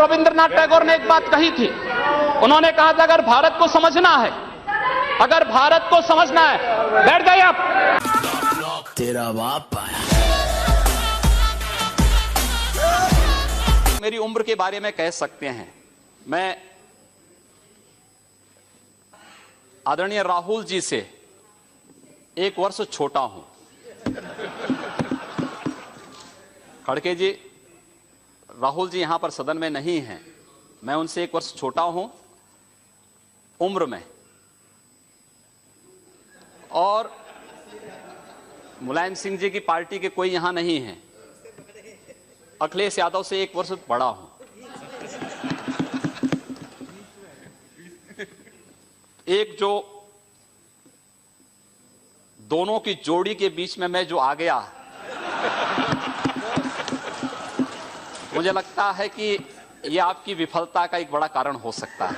रविंद्रनाथ टैगोर ने एक बात कही थी। उन्होंने कहा था अगर भारत को समझना है, अगर भारत को समझना है, बैठ जाइए आप। तेरा बाप आया। मेरी उम्र के बारे में कह सकते हैं, मैं आदरणीय राहुल जी से 1 वर्ष छोटा हूं। खड़गे जी, राहुल जी यहां पर सदन में नहीं हैं, मैं उनसे 1 वर्ष छोटा हूं उम्र में, और मुलायम सिंह जी की पार्टी के कोई यहां नहीं है। अखिलेश यादव से 1 वर्ष बड़ा हूं। एक जो दोनों की जोड़ी के बीच में मैं जो आ गया, मुझे लगता है कि यह आपकी विफलता का एक बड़ा कारण हो सकता है।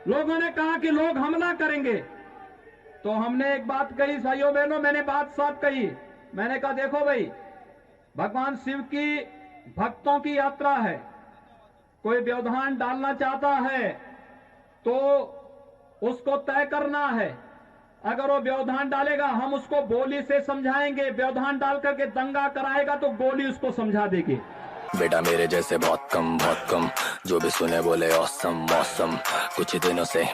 लोगों ने कहा कि लोग हमला करेंगे, तो हमने एक बात कही, भाइयों बहनों, मैंने बात साफ कही। मैंने कहा देखो भाई, भगवान शिव की भक्तों की यात्रा है, कोई व्यवधान डालना चाहता है तो उसको तय करना है। अगर वो व्यवधान डालेगा हम उसको गोली से समझाएंगे, व्यवधान डाल करके दंगा कराएगा तो गोली उसको समझा देगी। बेटा मेरे जैसे बहुत कम, जो भी सुने बोले औसम मौसम। कुछ दिनों से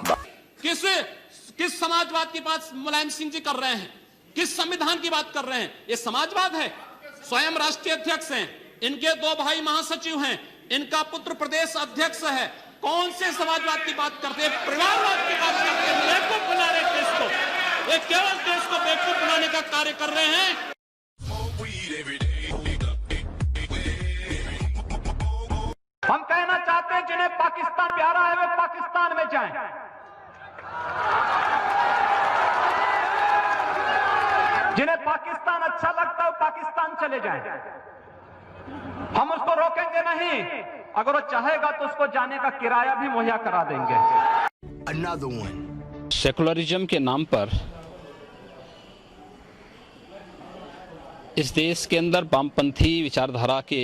किस समाजवाद की बात मुलायम सिंह जी कर रहे हैं? किस संविधान की बात कर रहे हैं? ये समाजवाद है? स्वयं राष्ट्रीय अध्यक्ष हैं, इनके 2 भाई महासचिव हैं, इनका पुत्र प्रदेश अध्यक्ष है। कौन से समाजवाद की बात करते हैं? परिवारवाद की बात करते हैं। बेवकूफ बना रहे देश को, ये केवल देश को बेवकूफ बनाने का कार्य कर रहे हैं। हम कहना चाहते हैं जिन्हें पाकिस्तान प्यारा है वे पाकिस्तान में जाएं। जिन्हें पाकिस्तान अच्छा लगता है वो पाकिस्तान चले जाएं। हम उसको रोकेंगे नहीं, अगर वो चाहेगा तो उसको जाने का किराया भी मुहैया करा देंगे। Another one. सेकुलरिज्म के नाम पर इस देश के अंदर वामपंथी विचारधारा के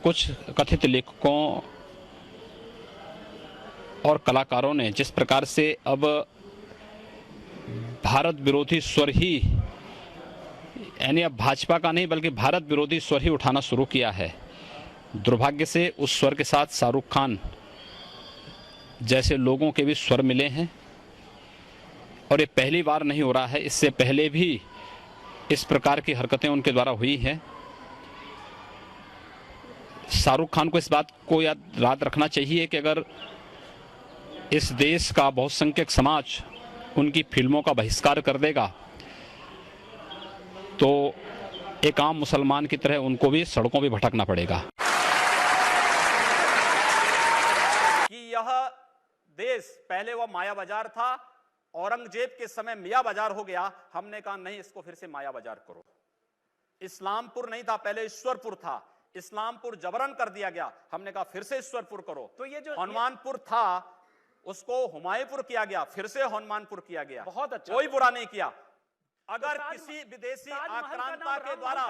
कुछ कथित लेखकों और कलाकारों ने जिस प्रकार से अब भारत विरोधी स्वर ही, यानी अब भाजपा का नहीं बल्कि भारत विरोधी स्वर ही उठाना शुरू किया है, दुर्भाग्य से उस स्वर के साथ शाहरुख खान जैसे लोगों के भी स्वर मिले हैं। और ये पहली बार नहीं हो रहा है, इससे पहले भी इस प्रकार की हरकतें उनके द्वारा हुई हैं। शाहरुख खान को इस बात को याद रखना चाहिए कि अगर इस देश का बहुसंख्यक समाज उनकी फिल्मों का बहिष्कार कर देगा तो एक आम मुसलमान की तरह उनको भी सड़कों पे भटकना पड़ेगा। कि यह देश पहले वह माया बाजार था, औरंगजेब के समय मियां बाजार हो गया। हमने कहा नहीं, इसको फिर से माया बाजार करो। इस्लामपुर नहीं था, पहले ईश्वरपुर था, इस्लामपुर जबरन कर दिया गया। हमने कहा फिर से ईश्वरपुर करो। तो ये जो हनुमानपुर था उसको हुमायूंपुर किया गया, फिर से हनुमानपुर किया गया। बहुत अच्छा, कोई बुरा नहीं किया। अगर किसी विदेशी आक्रांता के द्वारा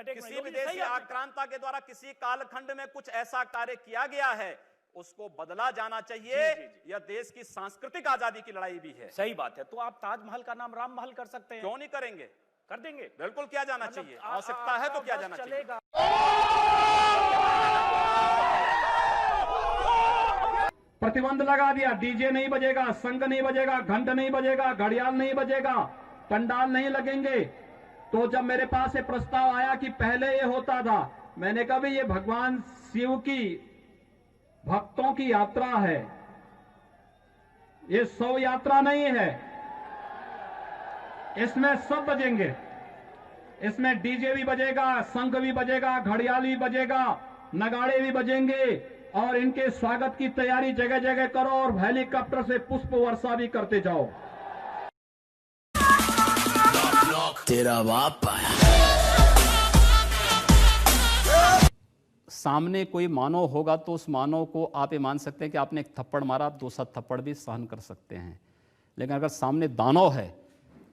किसी विदेशी आक्रांता के द्वारा किसी कालखंड में कुछ ऐसा कार्य किया गया है, उसको बदला जाना चाहिए। यह देश की सांस्कृतिक आजादी की लड़ाई भी है। सही बात है। तो आप ताजमहल का नाम राम महल कर सकते हैं। क्यों नहीं करेंगे? कर देंगे, बिल्कुल किया जाना चाहिए। आवश्यकता है तो किया जाना चाहिए। प्रतिबंध लगा दिया, डीजे नहीं बजेगा, शंख नहीं बजेगा, घंट नहीं बजेगा, घड़ियाल नहीं बजेगा, पंडाल नहीं लगेंगे। तो जब मेरे पास ये प्रस्ताव आया कि पहले ये होता था, मैंने कहा भी ये भगवान शिव की भक्तों की यात्रा है, ये शव यात्रा नहीं है। इसमें सब बजेंगे, इसमें डीजे भी बजेगा, शंख भी बजेगा, घड़ियाल भी बजेगा, नगाड़े भी बजेंगे, और इनके स्वागत की तैयारी जगह जगह करो और हेलीकॉप्टर से पुष्प वर्षा भी करते जाओ। तेरा बाप आया। सामने कोई मानव होगा तो उस मानव को आप ये मान सकते हैं कि आपने एक थप्पड़ मारा, आप 2 थप्पड़ भी सहन कर सकते हैं। लेकिन अगर सामने दानव है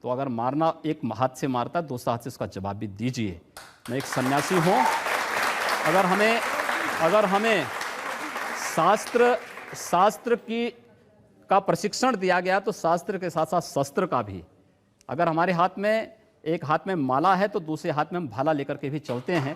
तो अगर मारना एक हाथ से मारता है, दूसरा हाथ से उसका जवाब भी दीजिए। मैं एक सन्यासी हूँ। अगर हमें शास्त्र का प्रशिक्षण दिया गया तो शास्त्र के साथ साथ शस्त्र का भी। अगर हमारे हाथ में एक हाथ में माला है तो दूसरे हाथ में हम भाला लेकर के भी चलते हैं।